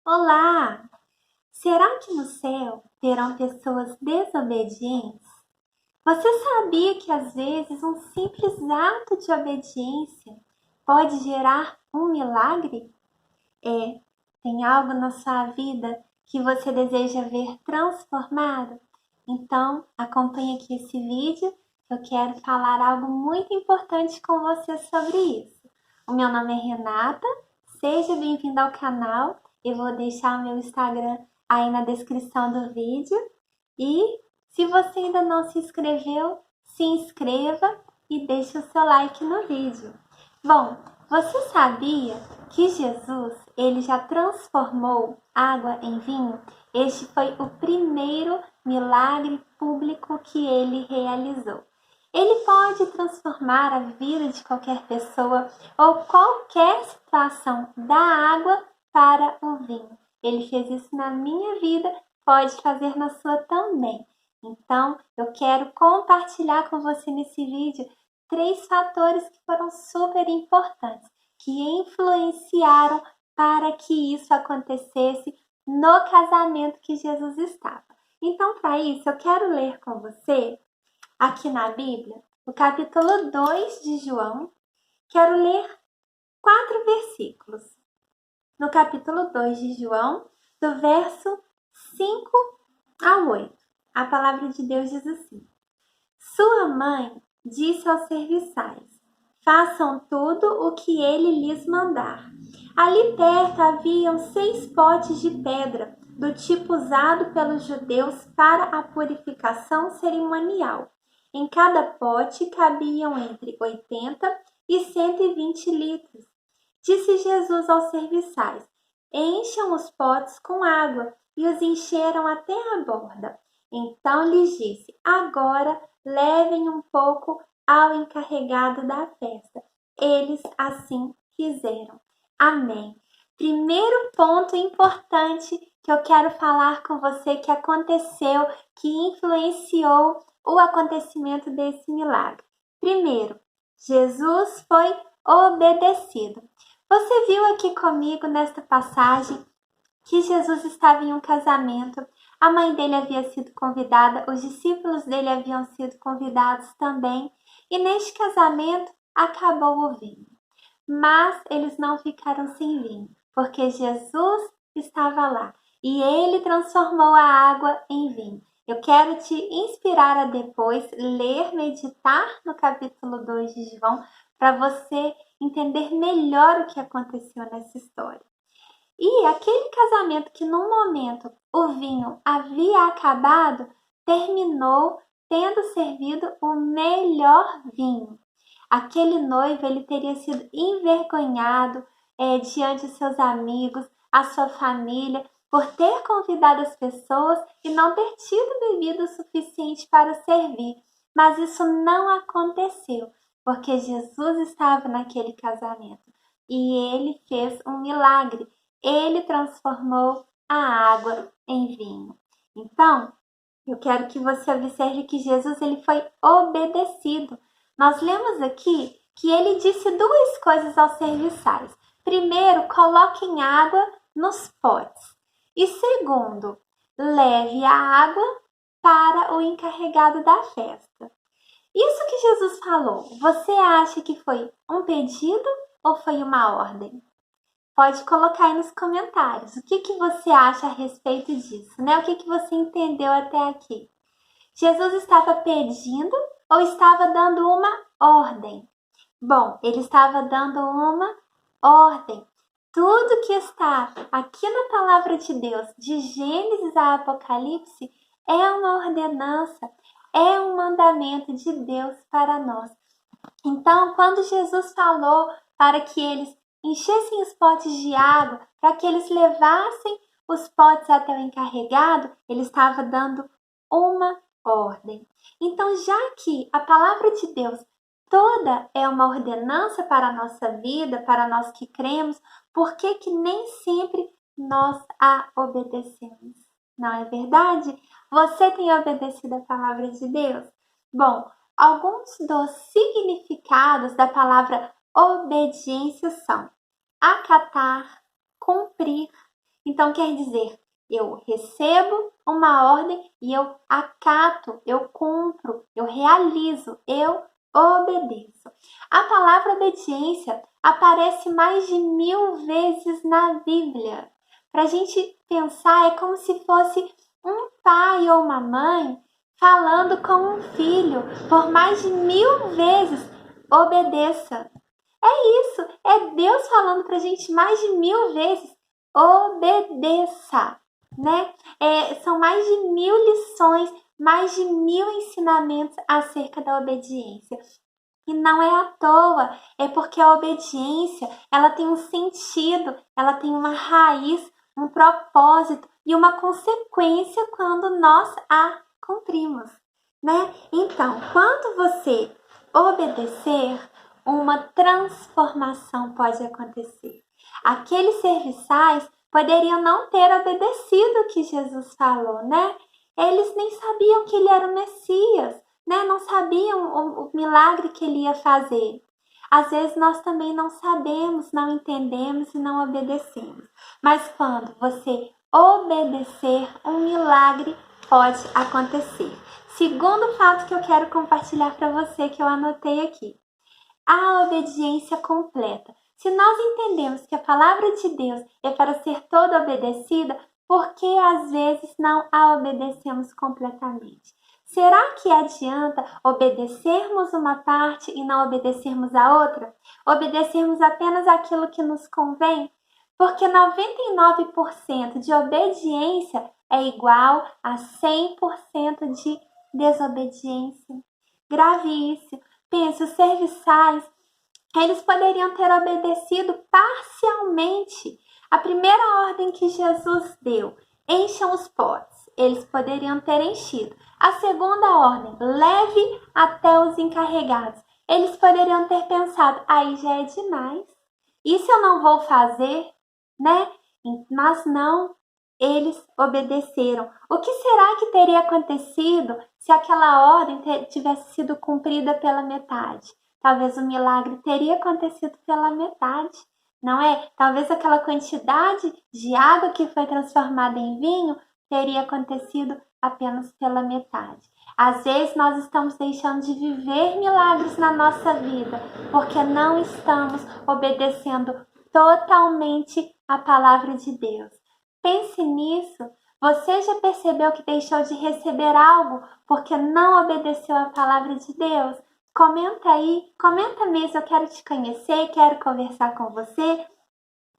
Olá! Será que no céu terão pessoas desobedientes? Você sabia que às vezes um simples ato de obediência pode gerar um milagre? É, tem algo na sua vida que você deseja ver transformado? Então, acompanhe aqui esse vídeo que eu quero falar algo muito importante com você sobre isso. O meu nome é Renata, seja bem-vindo ao canal. Eu vou deixar o meu Instagram aí na descrição do vídeo. E se você ainda não se inscreveu, se inscreva e deixe o seu like no vídeo. Bom, você sabia que Jesus, ele já transformou água em vinho? Este foi o primeiro milagre público que ele realizou. Ele pode transformar a vida de qualquer pessoa ou qualquer situação da água para o vinho. Ele fez isso na minha vida, pode fazer na sua também. Então, eu quero compartilhar com você nesse vídeo 3 fatores que foram super importantes, que influenciaram para que isso acontecesse no casamento que Jesus estava. Então, para isso, eu quero ler com você, aqui na Bíblia, o capítulo 2 de João. Quero ler 4 versículos. No capítulo 2 de João, do verso 5 ao 8. A palavra de Deus diz assim: Sua mãe disse aos serviçais: Façam tudo o que ele lhes mandar. Ali perto haviam 6 potes de pedra, do tipo usado pelos judeus para a purificação cerimonial. Em cada pote cabiam entre 80 e 120 litros. Disse Jesus aos serviçais: Encham os potes com água, e os encheram até a borda. Então lhes disse: Agora levem um pouco ao encarregado da festa. Eles assim fizeram. Amém. Primeiro ponto importante que eu quero falar com você que aconteceu, que influenciou o acontecimento desse milagre. Primeiro, Jesus foi obedecido. Você viu aqui comigo nesta passagem que Jesus estava em um casamento, a mãe dele havia sido convidada, os discípulos dele haviam sido convidados também, e neste casamento acabou o vinho. Mas eles não ficaram sem vinho, porque Jesus estava lá e ele transformou a água em vinho. Eu quero te inspirar a depois ler, meditar no capítulo 2 de João, para você entender melhor o que aconteceu nessa história. E aquele casamento que no momento o vinho havia acabado, terminou tendo servido o melhor vinho. Aquele noivo, ele teria sido envergonhado diante de seus amigos, a sua família, por ter convidado as pessoas e não ter tido bebida o suficiente para servir. Mas isso não aconteceu, porque Jesus estava naquele casamento e ele fez um milagre. Ele transformou a água em vinho. Então, eu quero que você observe que Jesus ele foi obedecido. Nós lemos aqui que ele disse 2 coisas aos serviçais. Primeiro, coloquem água nos potes. E segundo, leve a água para o encarregado da festa. Isso que Jesus falou, você acha que foi um pedido ou foi uma ordem? Pode colocar aí nos comentários. O que você acha a respeito disso, né? O que você entendeu até aqui? Jesus estava pedindo ou estava dando uma ordem? Bom, ele estava dando uma ordem. Tudo que está aqui na palavra de Deus, de Gênesis a Apocalipse, é uma ordenança, é um mandamento de Deus para nós. Então, quando Jesus falou para que eles enchessem os potes de água, para que eles levassem os potes até o encarregado, ele estava dando uma ordem. Então, já que a palavra de Deus toda é uma ordenança para a nossa vida, para nós que cremos, por que que nem sempre nós a obedecemos? Não é verdade? Você tem obedecido a palavra de Deus? Bom, alguns dos significados da palavra obediência são acatar, cumprir. Então quer dizer, eu recebo uma ordem e eu acato, eu cumpro, eu realizo, eu obedeço. A palavra obediência aparece mais de 1000 vezes na Bíblia. Para a gente pensar, é como se fosse um pai ou uma mãe falando com um filho por mais de 1000 vezes: obedeça. É isso, é Deus falando para a gente mais de 1000 vezes: obedeça, né? São mais de 1000 lições, mais de 1000 ensinamentos acerca da obediência. E não é à toa, é porque a obediência, ela tem um sentido, ela tem uma raiz, um propósito e uma consequência quando nós a cumprimos, né? Então, quando você obedecer, uma transformação pode acontecer. Aqueles serviçais poderiam não ter obedecido o que Jesus falou, né? Eles nem sabiam que ele era o Messias, né? Não sabiam o milagre que ele ia fazer. Às vezes nós também não sabemos, não entendemos e não obedecemos. Mas quando você obedecer, um milagre pode acontecer. Segundo fato que eu quero compartilhar para você, que eu anotei aqui: a obediência completa. Se nós entendemos que a palavra de Deus é para ser toda obedecida, por que às vezes não a obedecemos completamente? Será que adianta obedecermos uma parte e não obedecermos a outra? Obedecermos apenas aquilo que nos convém? Porque 99% de obediência é igual a 100% de desobediência. Grave isso. Pense, os serviçais, eles poderiam ter obedecido parcialmente a primeira ordem que Jesus deu: encham os potes. Eles poderiam ter enchido. A segunda ordem: leve até os encarregados. Eles poderiam ter pensado: aí já é demais. Isso eu não vou fazer, né? Mas não, eles obedeceram. O que será que teria acontecido se aquela ordem tivesse sido cumprida pela metade? Talvez o milagre teria acontecido pela metade, não é? Talvez aquela quantidade de água que foi transformada em vinho teria acontecido apenas pela metade. Às vezes nós estamos deixando de viver milagres na nossa vida porque não estamos obedecendo totalmente a palavra de Deus. Pense nisso. Você já percebeu que deixou de receber algo porque não obedeceu a palavra de Deus? Comenta aí, comenta mesmo, eu quero te conhecer, quero conversar com você.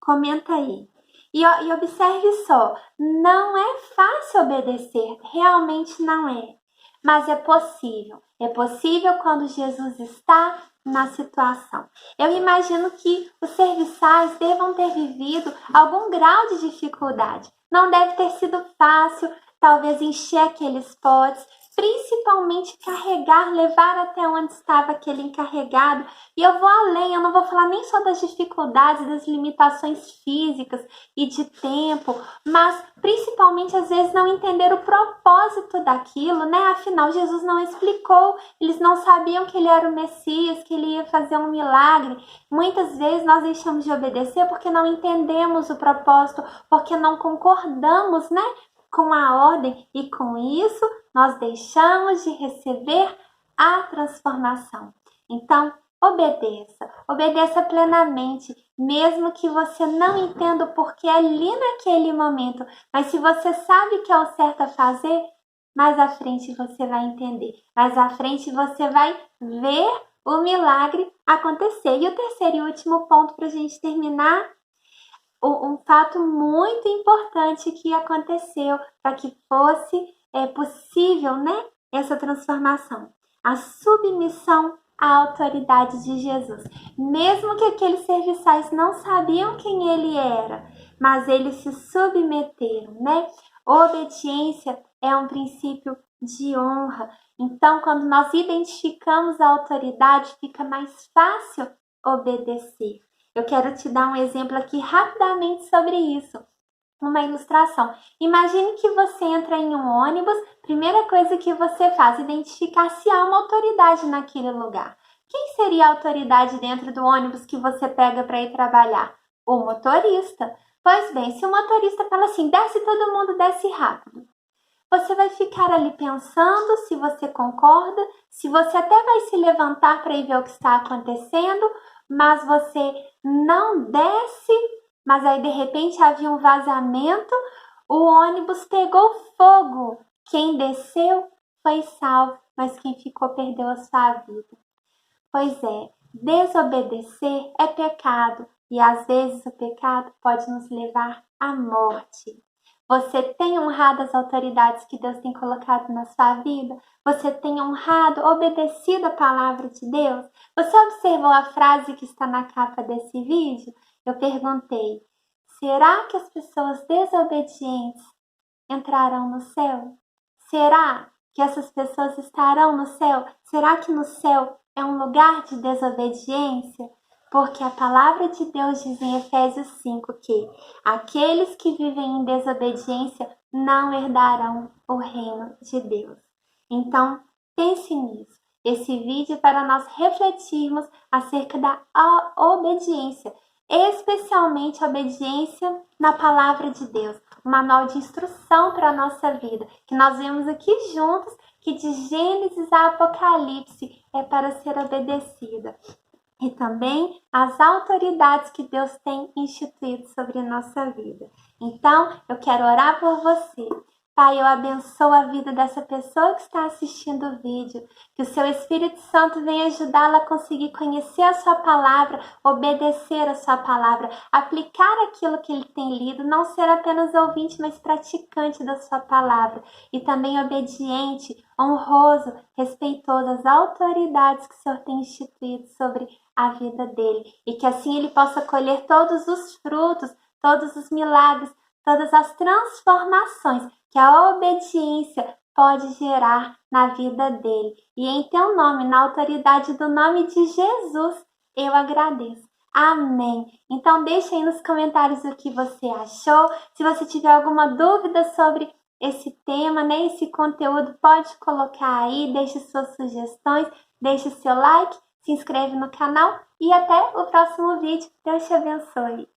Comenta aí. E observe só, não é fácil obedecer, realmente não é. Mas é possível. É possível quando Jesus está na situação. Eu imagino que os serviçais devam ter vivido algum grau de dificuldade. Não deve ter sido fácil, talvez encher aqueles potes, principalmente carregar, levar até onde estava aquele encarregado. E eu vou além, eu não vou falar nem só das dificuldades, das limitações físicas e de tempo, mas principalmente às vezes não entender o propósito daquilo, né? Afinal, Jesus não explicou, eles não sabiam que ele era o Messias, que ele ia fazer um milagre. Muitas vezes nós deixamos de obedecer porque não entendemos o propósito, porque não concordamos, né, com a ordem, e com isso nós deixamos de receber a transformação. Então, obedeça plenamente, mesmo que você não entenda o porquê ali naquele momento, mas se você sabe que é o certo a fazer, mais à frente você vai entender, mais à frente você vai ver o milagre acontecer. E o terceiro e último ponto para a gente terminar: um fato muito importante que aconteceu para que fosse possível, né, essa transformação: a submissão à autoridade de Jesus. Mesmo que aqueles serviçais não sabiam quem ele era, mas eles se submeteram, né? Obediência é um princípio de honra. Então, quando nós identificamos a autoridade, fica mais fácil obedecer. Eu quero te dar um exemplo aqui rapidamente sobre isso. Uma ilustração. Imagine que você entra em um ônibus, primeira coisa que você faz, identificar se há uma autoridade naquele lugar. Quem seria a autoridade dentro do ônibus que você pega para ir trabalhar? O motorista. Pois bem, se o motorista fala assim, desce todo mundo, desce rápido. Você vai ficar ali pensando se você concorda, se você até vai se levantar para ir ver o que está acontecendo, mas você não desce, mas aí de repente havia um vazamento, o ônibus pegou fogo. Quem desceu foi salvo, mas quem ficou perdeu a sua vida. Pois é, desobedecer é pecado e às vezes o pecado pode nos levar à morte. Você tem honrado as autoridades que Deus tem colocado na sua vida? Você tem honrado, obedecido a palavra de Deus? Você observou a frase que está na capa desse vídeo? Eu perguntei, será que as pessoas desobedientes entrarão no céu? Será que essas pessoas estarão no céu? Será que no céu é um lugar de desobediência? Porque a palavra de Deus diz em Efésios 5 que aqueles que vivem em desobediência não herdarão o reino de Deus. Então, pense nisso. Esse vídeo é para nós refletirmos acerca da obediência, especialmente a obediência na palavra de Deus, um manual de instrução para a nossa vida, que nós vemos aqui juntos, que de Gênesis a Apocalipse é para ser obedecida. E também as autoridades que Deus tem instituído sobre a nossa vida. Então, eu quero orar por você. Pai, eu abençoo a vida dessa pessoa que está assistindo o vídeo. Que o seu Espírito Santo venha ajudá-la a conseguir conhecer a sua palavra, obedecer a sua palavra, aplicar aquilo que ele tem lido, não ser apenas ouvinte, mas praticante da sua palavra. E também obediente, honroso, respeitoso às autoridades que o Senhor tem instituído sobre a vida dele. E que assim ele possa colher todos os frutos, todos os milagres, todas as transformações que a obediência pode gerar na vida dele. E em teu nome, na autoridade do nome de Jesus, eu agradeço. Amém. Então deixa aí nos comentários o que você achou. Se você tiver alguma dúvida sobre esse tema, né, esse conteúdo, pode colocar aí, deixe suas sugestões, deixe seu like, se inscreve no canal e até o próximo vídeo. Deus te abençoe.